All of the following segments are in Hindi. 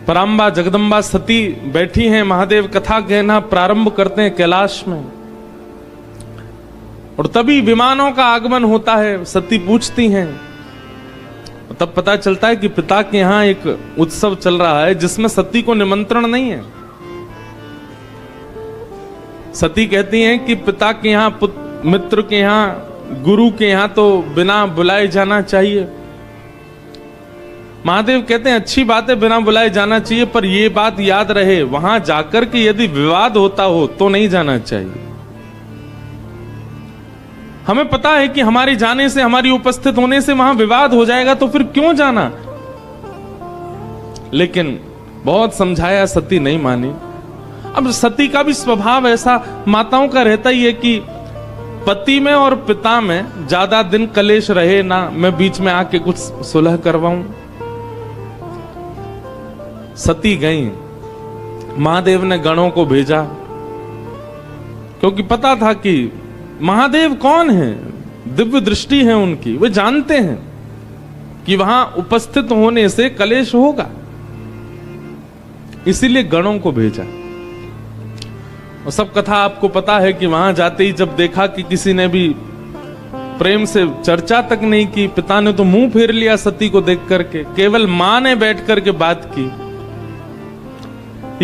पराम्बा जगदम्बा सती बैठी हैं, महादेव कथा कहना प्रारंभ करते हैं कैलाश में, और तभी विमानों का आगमन होता है। सती पूछती हैं, तब पता चलता है कि पिता के यहां एक उत्सव चल रहा है जिसमें सती को निमंत्रण नहीं है। सती कहती हैं कि पिता के यहां, मित्र के यहां, गुरु के यहां तो बिना बुलाए जाना चाहिए। महादेव कहते हैं अच्छी बात है, बिना बुलाए जाना चाहिए, पर यह बात याद रहे वहां जाकर के यदि विवाद होता हो तो नहीं जाना चाहिए। हमें पता है कि हमारे जाने से, हमारी उपस्थित होने से वहां विवाद हो जाएगा, तो फिर क्यों जाना। लेकिन बहुत समझाया, सती नहीं मानी। अब सती का भी स्वभाव ऐसा माताओं का रहता ही है कि पति में और पिता में ज्यादा दिन कलेश रहे ना, मैं बीच में आके कुछ सुलह करवाऊं। सती गई, महादेव ने गणों को भेजा, क्योंकि पता था कि महादेव कौन है, दिव्य दृष्टि है उनकी, वे जानते हैं कि वहां उपस्थित होने से कलेश होगा, इसीलिए गणों को भेजा। और सब कथा आपको पता है कि वहां जाते ही जब देखा कि किसी ने भी प्रेम से चर्चा तक नहीं की, पिता ने तो मुंह फेर लिया सती को देख करके, केवल मां ने बैठ करके बात की।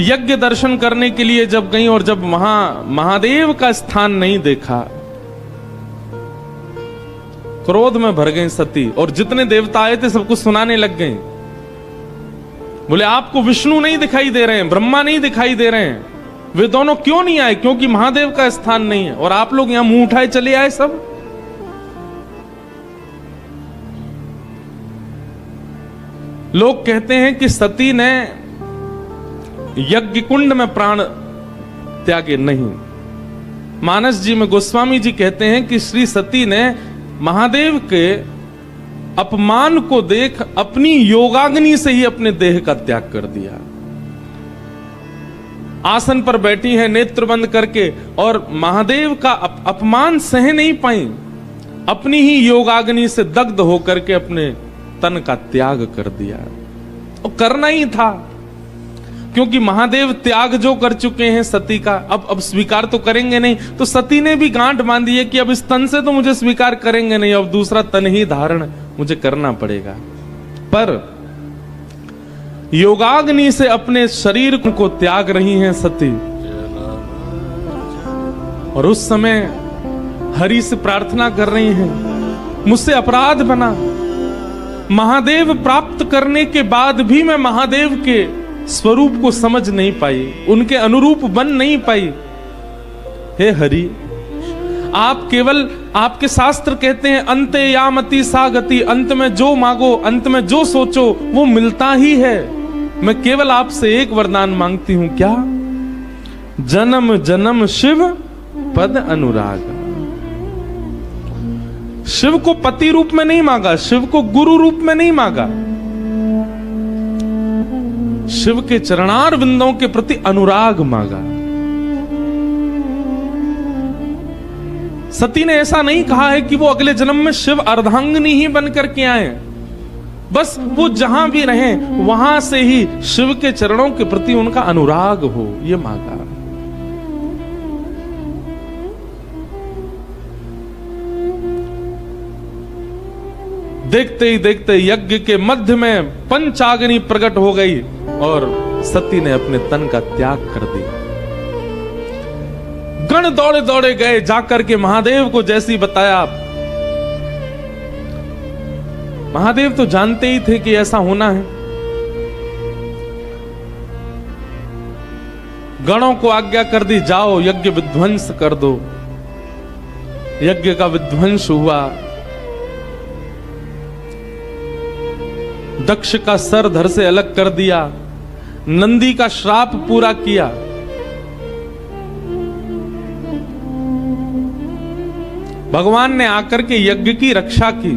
यज्ञ दर्शन करने के लिए जब गई और जब वहां महादेव का स्थान नहीं देखा, क्रोध में भर गई सती, और जितने देवता आए थे सबको सुनाने लग गई। बोले आपको विष्णु नहीं दिखाई दे रहे हैं, ब्रह्मा नहीं दिखाई दे रहे हैं, वे दोनों क्यों नहीं आए? क्योंकि महादेव का स्थान नहीं है, और आप लोग यहां मुंह उठाए चले आए सब। लोग कहते हैं कि सती ने यज्ञ कुंड में प्राण त्यागे नहीं। मानस जी में गोस्वामी जी कहते हैं कि श्री सती ने महादेव के अपमान को देख अपनी योगाग्नि से ही अपने देह का त्याग कर दिया। आसन पर बैठी है नेत्र बंद करके, और महादेव का अपमान सह नहीं पाई, अपनी ही योगाग्नि से दग्ध होकर के अपने तन का त्याग कर दिया। और करना ही था, क्योंकि महादेव त्याग जो कर चुके हैं सती का, अब स्वीकार तो करेंगे नहीं। तो सती ने भी गांठ बांधी है कि अब इस तन से तो मुझे स्वीकार करेंगे नहीं, अब दूसरा तन ही धारण मुझे करना पड़ेगा। पर योगाग्नि से अपने शरीर को त्याग रही हैं सती, और उस समय हरि से प्रार्थना कर रही हैं, मुझसे अपराध बना, महादेव प्राप्त करने के बाद भी मैं महादेव के स्वरूप को समझ नहीं पाई, उनके अनुरूप बन नहीं पाई। हे हरि, आप केवल, आपके शास्त्र कहते हैं अंते यामति सा गति, अंत में जो मांगो, अंत में जो सोचो वो मिलता ही है। मैं केवल आपसे एक वरदान मांगती हूं, क्या? जन्म जन्म शिव पद अनुराग। शिव को पति रूप में नहीं मांगा, शिव को गुरु रूप में नहीं मांगा, शिव के चरणार बिंदों के प्रति अनुराग मांगा। सती ने ऐसा नहीं कहा है कि वो अगले जन्म में शिव अर्धांगिनी ही बनकर के आए, बस वो जहां भी रहें वहां से ही शिव के चरणों के प्रति उनका अनुराग हो, ये मांगा। देखते ही देखते यज्ञ के मध्य में पंचाग्नि प्रकट हो गई और सती ने अपने तन का त्याग कर दिया। गण दौड़े दौड़े गए, जाकर के महादेव को जैसी बताया। महादेव तो जानते ही थे कि ऐसा होना है। गणों को आज्ञा कर दी, जाओ यज्ञ विध्वंस कर दो। यज्ञ का विध्वंस हुआ। दक्ष का सर धड़ से अलग कर दिया, नंदी का श्राप पूरा किया। भगवान ने आकर के यज्ञ की रक्षा की।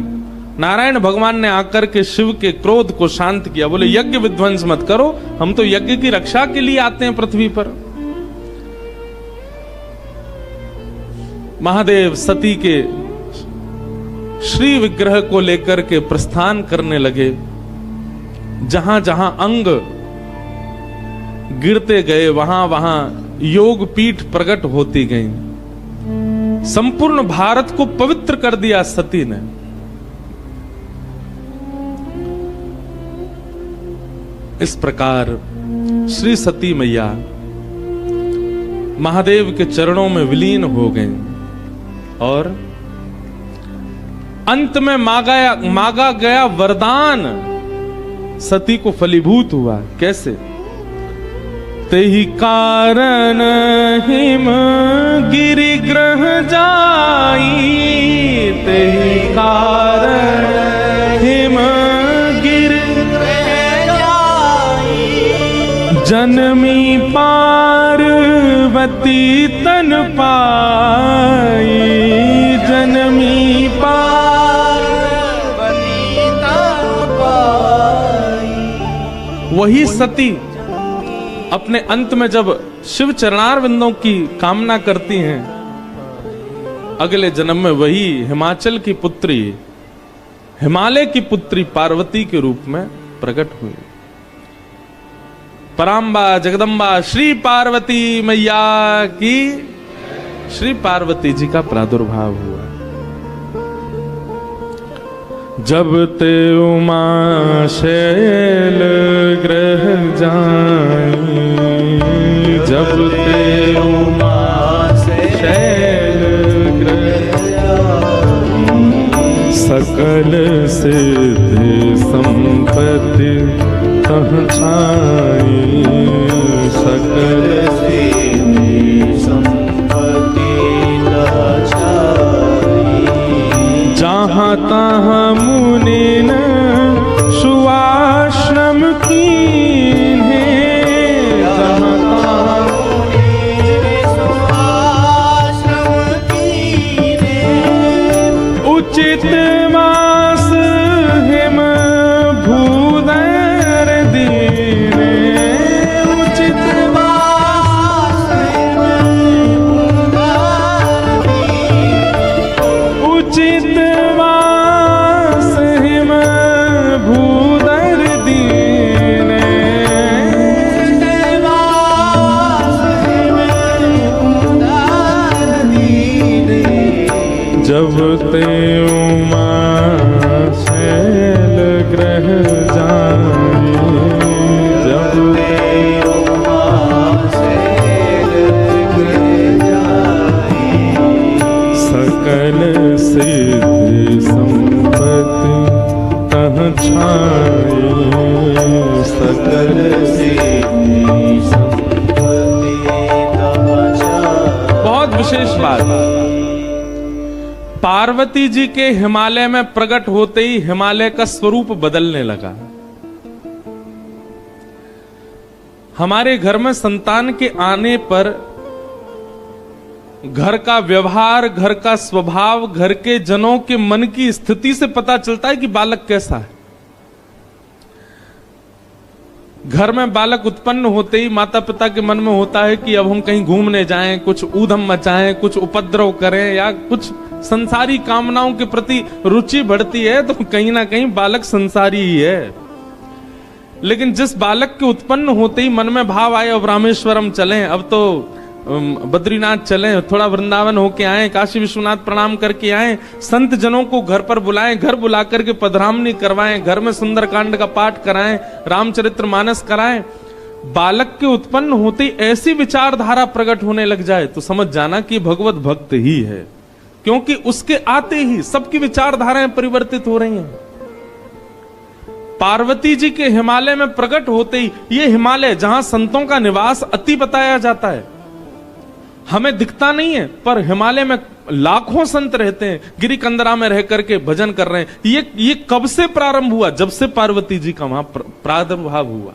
नारायण भगवान ने आकर के शिव के क्रोध को शांत किया। बोले यज्ञ विध्वंस मत करो, हम तो यज्ञ की रक्षा के लिए आते हैं पृथ्वी पर। महादेव सती के श्री विग्रह को लेकर के प्रस्थान करने लगे। जहां जहां अंग गिरते गए, वहां वहां योग पीठ प्रकट होती गई। संपूर्ण भारत को पवित्र कर दिया सती ने। इस प्रकार श्री सती मैया महादेव के चरणों में विलीन हो गई और अंत में मांगा गया वरदान सती को फलीभूत हुआ। कैसे? तेहि कारण हिम गिरि ग्रह जाई, तेहि कारण हिम गिरि जनमी पार्वती तन पाई, जनमी पार्वती तन पाई। वही सती अपने अंत में जब शिव चरणारविंदों की कामना करती हैं, अगले जन्म में वही हिमाचल की पुत्री, हिमालय की पुत्री पार्वती के रूप में प्रकट हुई। पराम्बा जगदम्बा श्री पार्वती मैया की, श्री पार्वती जी का प्रादुर्भाव हुआ। जब ते उमा शैल ग्रह जाई, जब ते उमा शैल ग्रह जाई, सकल सिद्धि संपत्ति तह छाई, सकल सिद्धि संपत्ति तह छाई। जहाँ तहाँ मुनिन सुआश्रम कीन्हे, जहाँ तहाँ मुनिन सुआश्रम कीन्हे, उचित वास हिम भूदर दीने, उचित वास हिम भूदर दीने, उचित वास हिम भूदर दीने, उचित वास हिम भूदर दीने। जब ते उमा शैल ग्रह जाई, जब ते उमा शैल ग्रह जाई, सकल सिद्धि संपत्ति तह छाई, सकल सिद्धि संपत्ति तह छाई। बहुत विशेष बात, पार्वती जी के हिमालय में प्रकट होते ही हिमालय का स्वरूप बदलने लगा। हमारे घर में संतान के आने पर घर का व्यवहार, घर का स्वभाव, घर के जनों के मन की स्थिति से पता चलता है कि बालक कैसा है। घर में बालक उत्पन्न होते ही माता पिता के मन में होता है कि अब हम कहीं घूमने जाएं, कुछ ऊधम मचाएं, कुछ उपद्रव करें या कुछ संसारी कामनाओं के प्रति रुचि बढ़ती है, तो कहीं ना कहीं बालक संसारी ही है। लेकिन जिस बालक के उत्पन्न होते ही मन में भाव आए अब रामेश्वरम चलें, अब तो बद्रीनाथ चलें, थोड़ा वृंदावन होके आए, काशी विश्वनाथ प्रणाम करके आए, संत जनों को घर पर बुलाएं, घर बुला करके पधरामनी करवाएं, घर में सुंदरकांड का पाठ कराएं, रामचरितमानस कराएं, बालक के उत्पन्न होते ही ऐसी विचारधारा प्रकट होने लग जाए तो समझ जाना कि भगवत भक्त ही है, क्योंकि उसके आते ही सबकी विचारधाराएं परिवर्तित हो रही हैं। पार्वती जी के हिमालय में प्रकट होते ही, ये हिमालय जहां संतों का निवास अति बताया जाता है, हमें दिखता नहीं है, पर हिमालय में लाखों संत रहते हैं, गिरी कंदरा में रह करके भजन कर रहे हैं। ये कब से प्रारंभ हुआ? जब से पार्वती जी का वहां प्रादुर्भाव हुआ।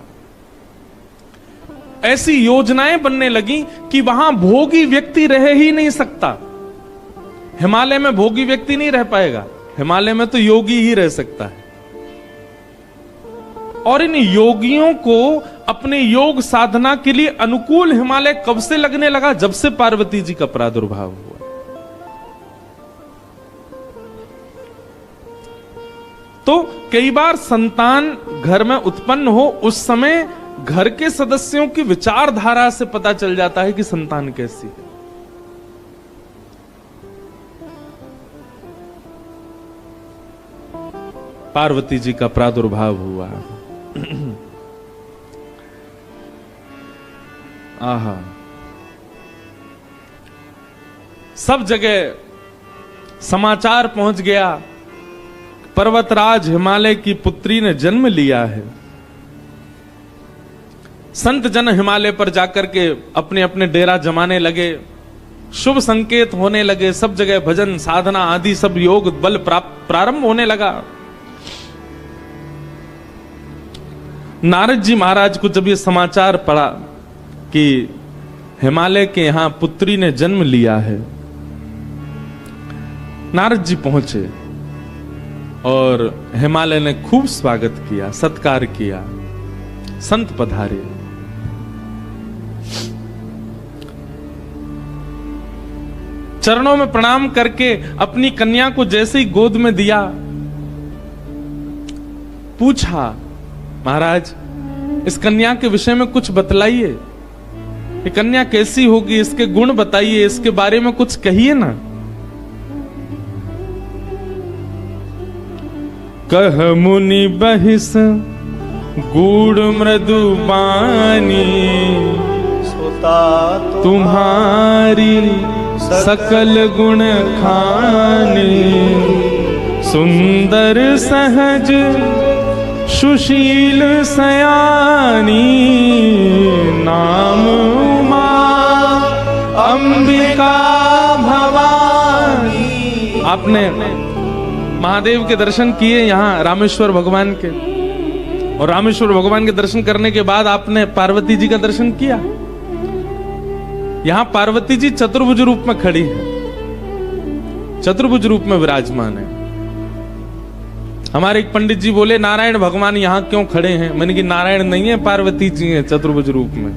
ऐसी योजनाएं बनने लगी कि वहां भोगी व्यक्ति रह ही नहीं सकता। हिमालय में भोगी व्यक्ति नहीं रह पाएगा, हिमालय में तो योगी ही रह सकता है। और इन योगियों को अपने योग साधना के लिए अनुकूल हिमालय कब से लगने लगा? जब से पार्वती जी का प्रादुर्भाव हुआ। तो कई बार संतान घर में उत्पन्न हो, उस समय घर के सदस्यों की विचारधारा से पता चल जाता है कि संतान कैसी है। पार्वती जी का प्रादुर्भाव हुआ। आहा, सब जगह समाचार पहुंच गया, पर्वतराज हिमालय की पुत्री ने जन्म लिया है। संत जन हिमालय पर जाकर के अपने अपने डेरा जमाने लगे, शुभ संकेत होने लगे, सब जगह भजन साधना आदि सब योग बल प्रारंभ होने लगा। नारद जी महाराज को जब ये समाचार पड़ा कि हिमालय के यहां पुत्री ने जन्म लिया है, नारद जी पहुंचे और हिमालय ने खूब स्वागत किया, सत्कार किया, संत पधारे। चरणों में प्रणाम करके अपनी कन्या को जैसे ही गोद में दिया, पूछा, महाराज इस कन्या के विषय में कुछ बतलाइए, ये कन्या कैसी होगी, इसके गुण बताइए, इसके बारे में कुछ कहिए ना। कह मुनि बहिस गूढ़ मृदु बानी, सोता तुम्हारी सकल गुण खानी, सुंदर सहज सुशील सयानी, नाम उमा अंबिका भवानी। आपने महादेव के दर्शन किए यहाँ रामेश्वर भगवान के, और रामेश्वर भगवान के दर्शन करने के बाद आपने पार्वती जी का दर्शन किया। यहां पार्वती जी चतुर्भुज रूप में खड़ी है, चतुर्भुज रूप में विराजमान है। हमारे एक पंडित जी बोले, नारायण भगवान यहां क्यों खड़े हैं? मैंने कि नारायण नहीं है, पार्वती जी हैं चतुर्भुज रूप में।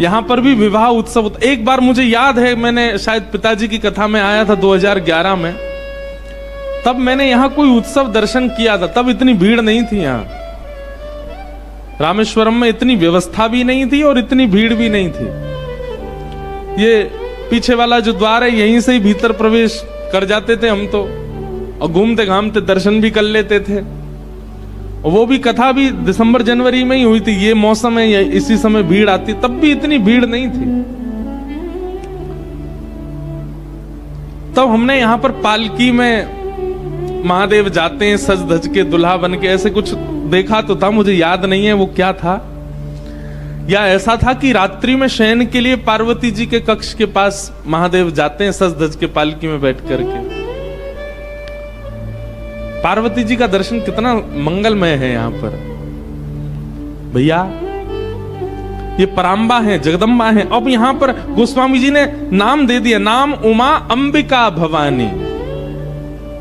यहां पर भी विवाह उत्सव। एक बार मुझे याद है, मैंने शायद पिताजी की कथा में आया था 2011 में, तब मैंने यहां कोई उत्सव दर्शन किया था। तब इतनी भीड़ नहीं थी यहां रामेश्वरम में, इतनी व्यवस्था भी नहीं थी और इतनी भीड़ भी नहीं थी। ये पीछे वाला जो द्वार है, यहीं से ही भीतर प्रवेश कर जाते थे हम तो, और घूमते घामते दर्शन भी कर लेते थे। और वो भी कथा भी दिसंबर जनवरी में ही हुई थी। ये मौसम है, इसी समय भीड़ आती, तब भी इतनी भीड़ नहीं थी। तब हमने यहां पर पालकी में महादेव जाते हैं सज धज के, दुल्हा बन के, ऐसे कुछ देखा तो था, मुझे याद नहीं है वो क्या था। या ऐसा था कि रात्रि में शयन के लिए पार्वती जी के कक्ष के पास महादेव जाते हैं सज धज के पालकी में बैठ करके। पार्वती जी का दर्शन कितना मंगलमय है यहाँ पर भैया। ये पराम्बा है, जगदम्बा है। अब यहाँ पर गोस्वामी जी ने नाम दे दिया, नाम उमा अंबिका भवानी।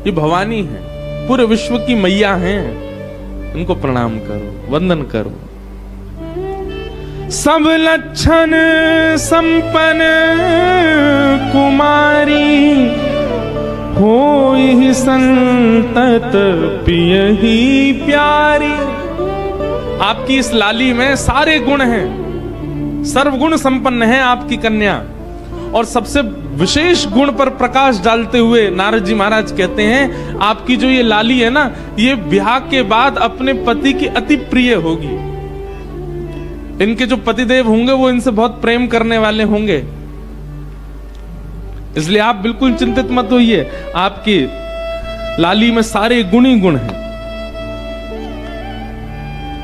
ये भवानी है, पूरे विश्व की मैया हैं, इनको प्रणाम करो, वंदन करो। सब लक्षण संपन्न कुमारी, होई संतत पिय ही प्यारी। आपकी इस लाली में सारे गुण हैं, सर्वगुण संपन्न है आपकी कन्या। और सबसे विशेष गुण पर प्रकाश डालते हुए नारद जी महाराज कहते हैं, आपकी जो ये लाली है ना, ये ब्याह के बाद अपने पति की अति प्रिय होगी। इनके जो पतिदेव होंगे वो इनसे बहुत प्रेम करने वाले होंगे, इसलिए आप बिल्कुल चिंतित मत होइए। आपकी लाली में सारे गुण ही गुण हैं।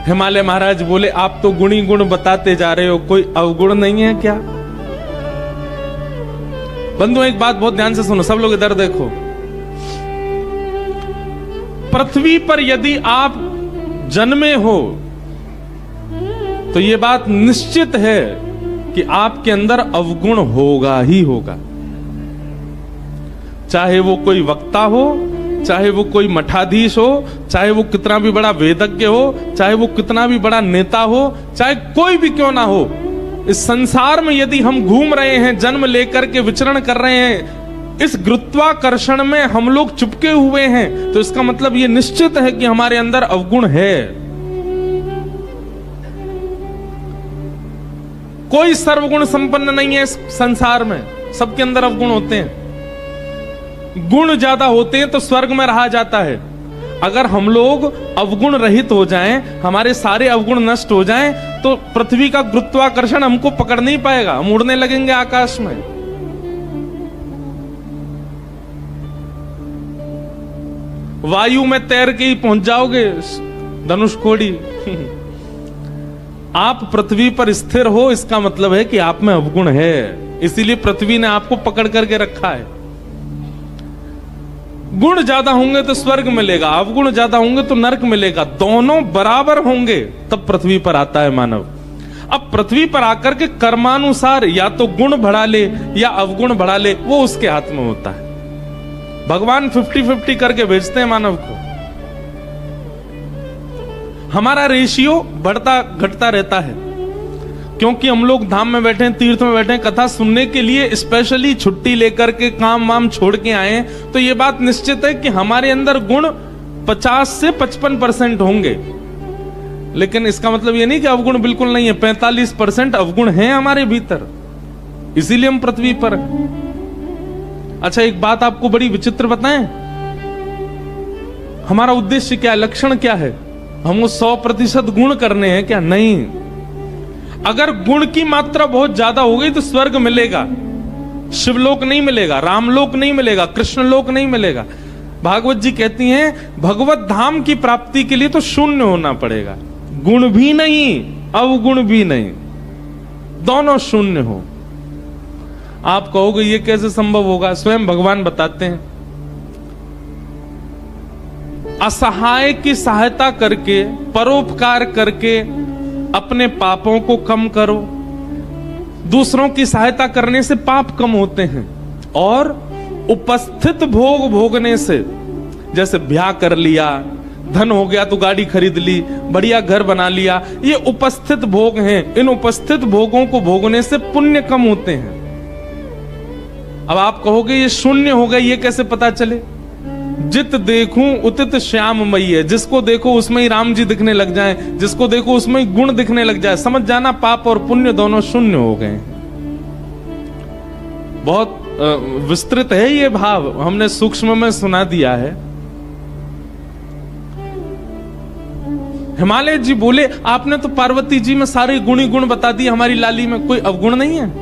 हिमालय महाराज बोले, आप तो गुणी गुण बताते जा रहे हो, कोई अवगुण नहीं है क्या? बंधु एक बात बहुत ध्यान से सुनो, सब लोग इधर देखो। पृथ्वी पर यदि आप जन्मे हो तो यह बात निश्चित है कि आपके अंदर अवगुण होगा ही होगा। चाहे वो कोई वक्ता हो, चाहे वो कोई मठाधीश हो, चाहे वो कितना भी बड़ा वेदज्ञ हो, चाहे वो कितना भी बड़ा नेता हो, चाहे कोई भी क्यों ना हो, इस संसार में यदि हम घूम रहे हैं, जन्म लेकर के विचरण कर रहे हैं, इस गुरुत्वाकर्षण में हम लोग चिपके हुए हैं, तो इसका मतलब ये निश्चित है कि हमारे अंदर अवगुण है। कोई सर्वगुण संपन्न नहीं है इस संसार में, सबके अंदर अवगुण होते हैं। गुण ज्यादा होते हैं तो स्वर्ग में रहा जाता है। अगर हम लोग अवगुण रहित हो जाएं, हमारे सारे अवगुण नष्ट हो जाएं, तो पृथ्वी का गुरुत्वाकर्षण हमको पकड़ नहीं पाएगा, हम उड़ने लगेंगे आकाश में। वायु में तैर के ही पहुंच जाओगे धनुषकोडी। आप पृथ्वी पर स्थिर हो, इसका मतलब है कि आप में अवगुण है, इसीलिए पृथ्वी ने आपको पकड़ करके रखा है। गुण ज्यादा होंगे तो स्वर्ग मिलेगा, अवगुण ज्यादा होंगे तो नरक मिलेगा। दोनों बराबर होंगे तब पृथ्वी पर आता है मानव। अब पृथ्वी पर आकर के कर्मानुसार या तो गुण बढ़ा ले या अवगुण बढ़ा ले, वो उसके हाथ में होता है। भगवान 50-50 करके भेजते हैं मानव को। हमारा रेशियो बढ़ता घटता रहता है, क्योंकि हम लोग धाम में बैठे हैं, तीर्थ में बैठे हैं, कथा सुनने के लिए स्पेशली छुट्टी लेकर के काम वाम छोड़ के आए हैं, तो ये बात निश्चित है कि हमारे अंदर गुण 50 से 55% होंगे। लेकिन इसका मतलब ये नहीं कि अवगुण बिल्कुल नहीं है। 45% अवगुण हैं हमारे भीतर, इसीलिए हम पृथ्वी पर। अच्छा, एक बात आपको बड़ी विचित्र बताएं, हमारा उद्देश्य क्या है, लक्षण क्या है? हमको 100% गुण करने हैं क्या? नहीं। अगर गुण की मात्रा बहुत ज्यादा हो गई तो स्वर्ग मिलेगा, शिवलोक नहीं मिलेगा, रामलोक नहीं मिलेगा, कृष्णलोक नहीं मिलेगा। भागवत जी कहती हैं भगवत धाम की प्राप्ति के लिए तो शून्य होना पड़ेगा, गुण भी नहीं अवगुण भी नहीं, दोनों शून्य हो। आप कहोगे ये कैसे संभव होगा? स्वयं भगवान बताते हैं, असहाय की सहायता करके, परोपकार करके अपने पापों को कम करो। दूसरों की सहायता करने से पाप कम होते हैं। और उपस्थित भोग भोगने से, जैसे ब्याह कर लिया, धन हो गया तो गाड़ी खरीद ली, बढ़िया घर बना लिया, ये उपस्थित भोग हैं। इन उपस्थित भोगों को भोगने से पुण्य कम होते हैं। अब आप कहोगे ये शून्य हो गए, ये कैसे पता चले? जित देखूं उतित श्याम मई है, जिसको देखो उसमें ही राम जी दिखने लग जाएं, जिसको देखो उसमें ही गुण दिखने लग जाए, समझ जाना पाप और पुण्य दोनों शून्य हो गए। बहुत विस्तृत है ये भाव, हमने सूक्ष्म में सुना दिया है। हिमालय जी बोले आपने तो पार्वती जी में सारे गुण ही गुण बता दिए, हमारी लाली में कोई अवगुण नहीं है।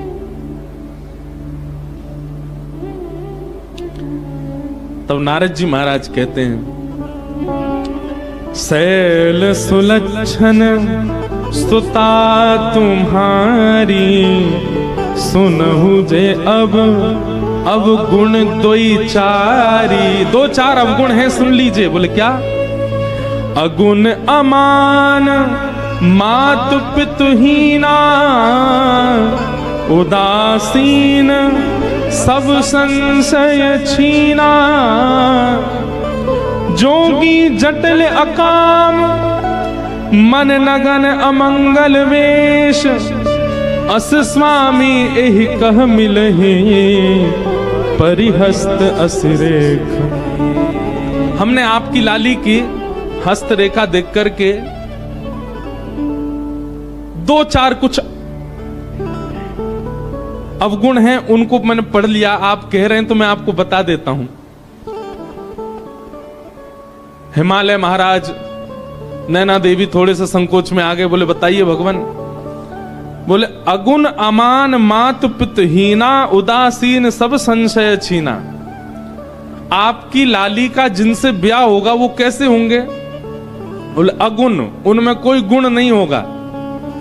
तब नारद जी महाराज कहते हैं शैल सुलक्षण स्तुता तुम्हारी, सुनहु जे अब गुण दोई चारी। 2-4 अवगुण हैं, सुन लीजिए। बोले क्या? अगुण अमान मातु पितुहीना, उदासीन सब संशय छीना। जोगी जटिल अकाम मन नगन अमंगल वेश, अस स्वामी एहि कह मिलहि परिहस्त असिरेख। हमने आपकी लाली की हस्त रेखा देख करके 2-4 कुछ अवगुण हैं, उनको मैंने पढ़ लिया। आप कह रहे हैं तो मैं आपको बता देता हूं। हिमालय महाराज, नैना देवी थोड़े से संकोच में आ गए, बोले बताइए भगवान। बोले अगुण अमान मात पितहीना, उदासीन सब संशय छीना। आपकी लाली का जिनसे ब्याह होगा वो कैसे होंगे? बोले अगुण, उनमें कोई गुण नहीं होगा,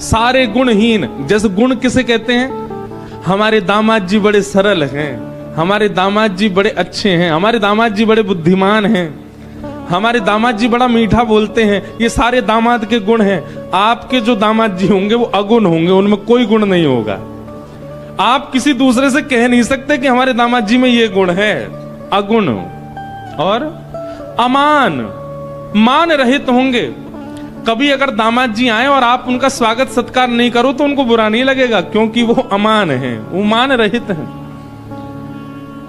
सारे गुणहीन। जैसे गुण किसे कहते हैं? हमारे दामाद जी बड़े सरल हैं, हमारे दामाद जी बड़े अच्छे हैं, हमारे दामाद जी बड़े बुद्धिमान हैं, हमारे दामाद जी बड़ा मीठा बोलते हैं, ये सारे दामाद के गुण हैं। आपके जो दामाद जी होंगे वो अगुण होंगे, उनमें कोई गुण नहीं होगा। आप किसी दूसरे से कह नहीं सकते कि हमारे दामाद जी में ये गुण है, अगुण। और अमान, मान रहित होंगे। कभी अगर दामाद जी आए और आप उनका स्वागत सत्कार नहीं करो तो उनको बुरा नहीं लगेगा, क्योंकि वो अमान हैं, वो मान रहित हैं।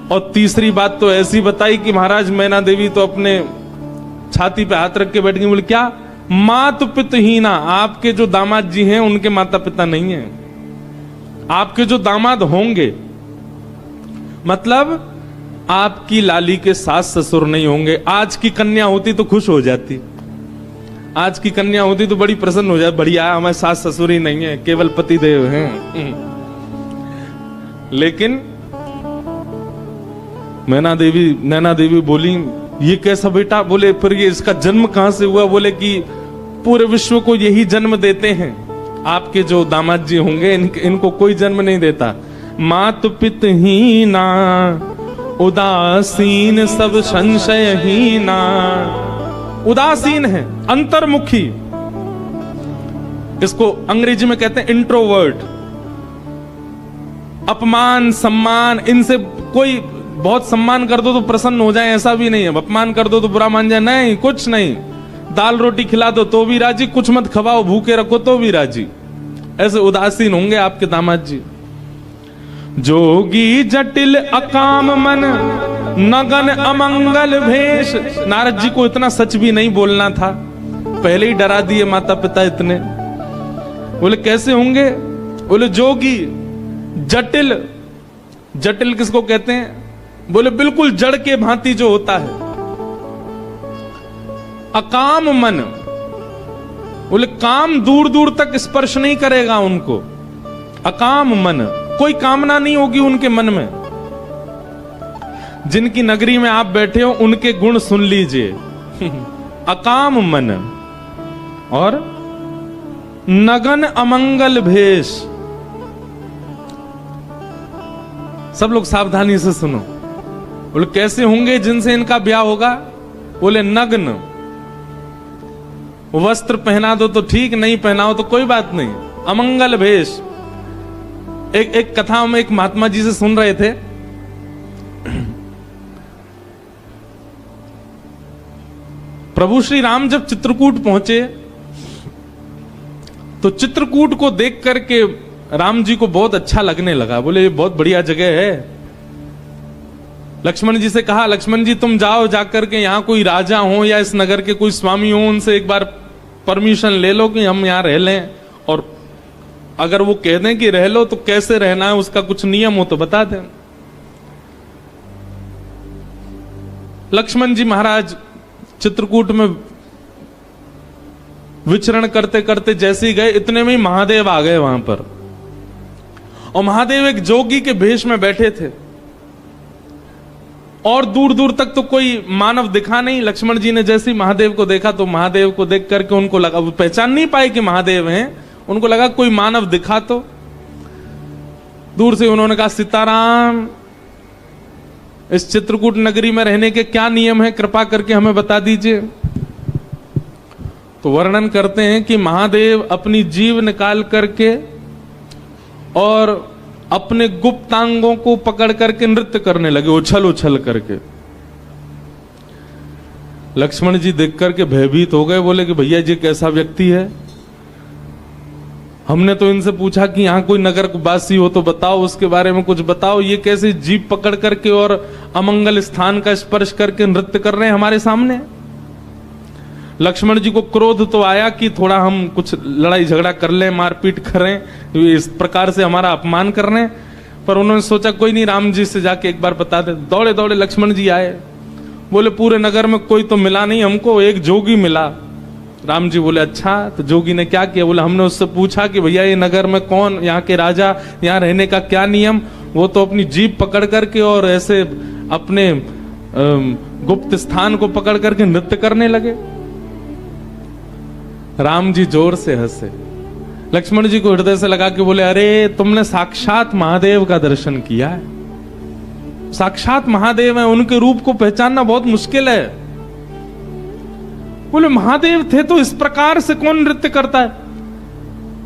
और तीसरी बात तो ऐसी बताई कि महाराज मैना देवी तो अपने छाती पे हाथ रख के बैठ गई। बोले क्या? मातु पितहीना, आपके जो दामाद जी हैं उनके माता पिता नहीं है। आपके जो दामाद होंगे, मतलब आपकी लाली के सास ससुर नहीं होंगे। आज की कन्या होती तो खुश हो जाती, आज की कन्या होती तो बड़ी प्रसन्न हो जाती, बढ़िया हमारे सास ससुर ही नहीं है, केवल पति देव हैं। लेकिन नैना देवी बोली, ये कैसा बेटा? बोले फिर ये इसका जन्म कहां से हुआ? बोले कि पूरे विश्व को यही जन्म देते हैं, आपके जो दामाद जी होंगे इनको कोई जन्म नहीं देता। मात पित ही ना उदासीन सब संशय ही ना। उदासीन है, अंतर्मुखी, इसको अंग्रेजी में कहते हैं इंट्रोवर्ट। अपमान सम्मान इनसे कोई, बहुत सम्मान कर दो तो प्रसन्न हो जाए ऐसा भी नहीं है, अपमान कर दो तो बुरा मान जाए, नहीं, कुछ नहीं। दाल रोटी खिला दो तो भी राजी, कुछ मत खवाओ भूखे रखो तो भी राजी। ऐसे उदासीन होंगे आपके दामाद जी। जोगी जटिल अकाम मन नगन अमंगल भेष। नारद जी को इतना सच भी नहीं बोलना था, पहले ही डरा दिए माता पिता इतने। बोले कैसे होंगे? बोले जोगी जटिल। जटिल किसको कहते हैं? बोले बिल्कुल जड़ के भांति जो होता है। अकाम मन, बोले काम दूर दूर तक स्पर्श नहीं करेगा उनको। अकाम मन, कोई कामना नहीं होगी उनके मन में। जिनकी नगरी में आप बैठे हो उनके गुण सुन लीजिए। अकाम मन और नगन अमंगल भेष। सब लोग सावधानी से सुनो। बोले कैसे होंगे जिनसे इनका ब्याह होगा? बोले नग्न। वस्त्र पहना दो तो ठीक, नहीं पहनाओ तो कोई बात नहीं। अमंगल भेष। एक कथा हम एक महात्मा जी से सुन रहे थे। प्रभु श्री राम जब चित्रकूट पहुंचे तो चित्रकूट को देख करके राम जी को बहुत अच्छा लगने लगा। बोले ये बहुत बढ़िया जगह है। लक्ष्मण जी से कहा, लक्ष्मण जी तुम जाओ, जाकर के यहां कोई राजा हो या इस नगर के कोई स्वामी हो, उनसे एक बार परमिशन ले लो कि हम यहां रह लें, और अगर वो कह दें कि रह लो तो कैसे रहना है, उसका कुछ नियम हो तो बता दें। लक्ष्मण जी महाराज चित्रकूट में विचरण करते करते जैसे ही गए, इतने में ही महादेव आ गए वहां पर। और महादेव एक जोगी के भेष में बैठे थे और दूर दूर तक तो कोई मानव दिखा नहीं। लक्ष्मण जी ने जैसे ही महादेव को देखा तो महादेव को देख करके उनको लगा, वो पहचान नहीं पाए कि महादेव हैं, उनको लगा कोई मानव दिखा तो। दूर से उन्होंने कहा, सीताराम, इस चित्रकूट नगरी में रहने के क्या नियम है, कृपा करके हमें बता दीजिए। तो वर्णन करते हैं कि महादेव अपनी जीभ निकाल करके और अपने गुप्तांगों को पकड़ करके नृत्य करने लगे, उछल उछल करके। लक्ष्मण जी देख करके भयभीत हो गए। बोले कि भैया जी कैसा व्यक्ति है? हमने तो इनसे पूछा कि यहां कोई नगर वासी हो तो बताओ, उसके बारे में कुछ बताओ। ये कैसे जीभ पकड़ करके और अमंगल स्थान का स्पर्श करके नृत्य कर रहे हैं हमारे सामने? लक्ष्मण जी को क्रोध तो आया कि थोड़ा हम कुछ लड़ाई झगड़ा कर लें, मारपीट करें, इस प्रकार से हमारा अपमान कर रहे हैं। पर उन्होंने सोचा कोई नहीं, राम जी से जाके एक बार बता दे। दौड़े दौड़े लक्ष्मण जी आए। बोले पूरे नगर में कोई तो मिला नहीं हमको, एक जोगी मिला। राम जी बोले अच्छा, तो जोगी ने क्या किया? बोले हमने उससे पूछा कि भैया ये नगर में कौन, यहाँ के राजा, यहाँ रहने का क्या नियम? वो तो अपनी जीभ पकड़ करके और ऐसे अपने गुप्त स्थान को पकड़ करके नृत्य करने लगे। राम जी जोर से हंसे। लक्ष्मण जी को हृदय से लगा के बोले, अरे तुमने साक्षात महादेव का दर्शन किया है। साक्षात महादेव है, उनके रूप को पहचानना बहुत मुश्किल है। बोले महादेव थे तो इस प्रकार से कौन नृत्य करता है?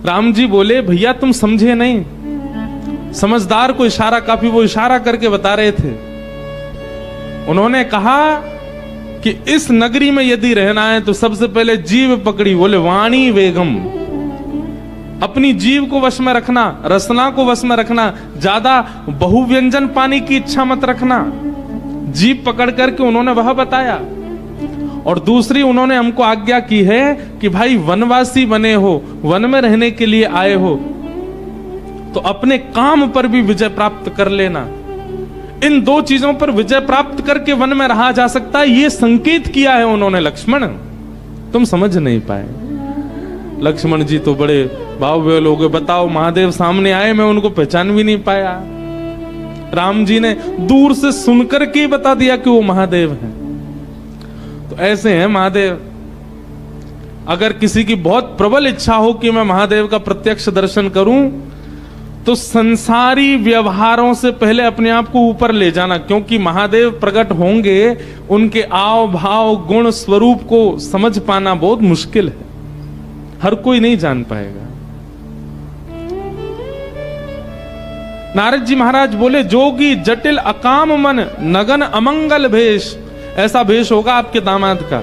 राम जी बोले, भैया तुम समझे नहीं, समझदार को इशारा काफी। वो इशारा करके बता रहे थे। उन्होंने कहा कि इस नगरी में यदि रहना है तो सबसे पहले जीभ पकड़ी। बोले वाणी वेगम, अपनी जीभ को वश में रखना, रसना को वश में रखना, ज्यादा बहुव्यंजन पाने की इच्छा मत रखना। जीभ पकड़ करके उन्होंने वह बताया। और दूसरी उन्होंने हमको आज्ञा की है कि भाई वनवासी बने हो, वन में रहने के लिए आए हो, तो अपने काम पर भी विजय प्राप्त कर लेना। इन दो चीजों पर विजय प्राप्त करके वन में रहा जा सकता है, ये संकेत किया है उन्होंने लक्ष्मण। तुम समझ नहीं पाए। लक्ष्मण जी तो बड़े भाव लोग, बताओ महादेव सामने आए, मैं उनको पहचान भी नहीं पाया। राम जी ने दूर से सुनकर के बता दिया कि वो महादेव हैं। तो ऐसे हैं महादेव। अगर किसी की बहुत प्रबल इच्छा हो कि मैं महादेव का प्रत्यक्ष दर्शन करूं, तो संसारी व्यवहारों से पहले अपने आप को ऊपर ले जाना, क्योंकि महादेव प्रकट होंगे, उनके आव भाव गुण स्वरूप को समझ पाना बहुत मुश्किल है, हर कोई नहीं जान पाएगा। नारद जी महाराज बोले, जोगी जटिल अकाम मन नगन अमंगल भेष, ऐसा भेष होगा आपके दामाद का।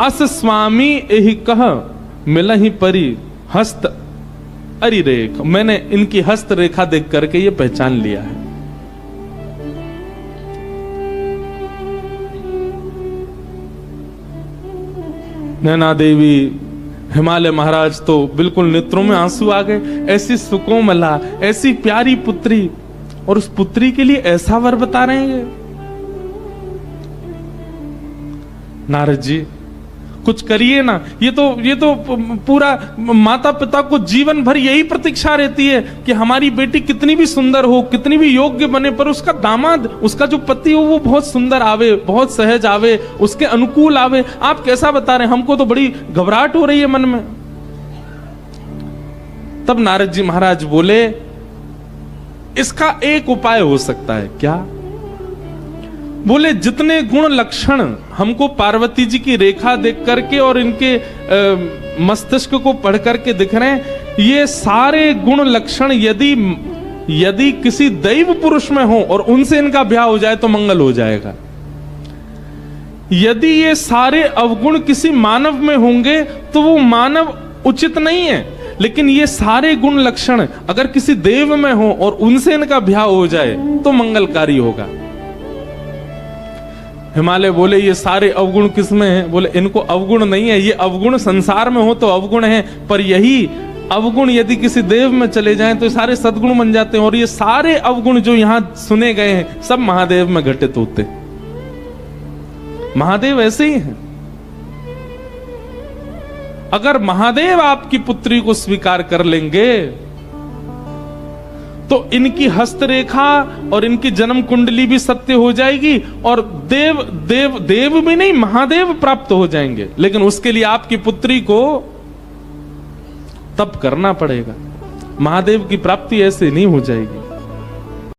अस स्वामी एहि कह मिलहि परी हस्त अरि रेख, मैंने इनकी हस्त रेखा देख करके ये पहचान लिया है। नैना देवी, हिमालय महाराज तो बिल्कुल नेत्रों में आंसू आ गए। ऐसी सुकोमला, ऐसी प्यारी पुत्री, और उस पुत्री के लिए ऐसा वर बता रहे हैं। नारद जी कुछ करिए ना। ये तो पूरा माता पिता को जीवन भर यही प्रतीक्षा रहती है कि हमारी बेटी कितनी भी सुंदर हो, कितनी भी योग्य बने, पर उसका दामाद, उसका जो पति हो वो बहुत सुंदर आवे, बहुत सहज आवे, उसके अनुकूल आवे। आप कैसा बता रहे हैं? हमको तो बड़ी घबराहट हो रही है मन में। तब नारद जी महाराज बोले, इसका एक उपाय हो सकता है। क्या? बोले, जितने गुण लक्षण हमको पार्वती जी की रेखा देख करके और इनके मस्तिष्क को पढ़ करके दिख रहे हैं, ये सारे गुण लक्षण यदि किसी दैव पुरुष में हो और उनसे इनका ब्याह हो जाए तो मंगल हो जाएगा। यदि ये सारे अवगुण किसी मानव में होंगे तो वो मानव उचित नहीं है, लेकिन ये सारे गुण लक्षण अगर किसी देव में हो और उनसे इनका ब्याह हो जाए तो मंगलकारी होगा। हिमालय बोले, ये सारे अवगुण किसमें हैं? बोले, इनको अवगुण नहीं है, ये अवगुण संसार में हो तो अवगुण है, पर यही अवगुण यदि किसी देव में चले जाएं तो सारे सद्गुण बन जाते हैं। और ये सारे अवगुण जो यहां सुने गए हैं सब महादेव में घटित होते। महादेव ऐसे ही हैं। अगर महादेव आपकी पुत्री को स्वीकार कर लेंगे तो इनकी हस्तरेखा और इनकी जन्म कुंडली भी सत्य हो जाएगी, और देव भी नहीं, महादेव प्राप्त हो जाएंगे। लेकिन उसके लिए आपकी पुत्री को तप करना पड़ेगा। महादेव की प्राप्ति ऐसे नहीं हो जाएगी।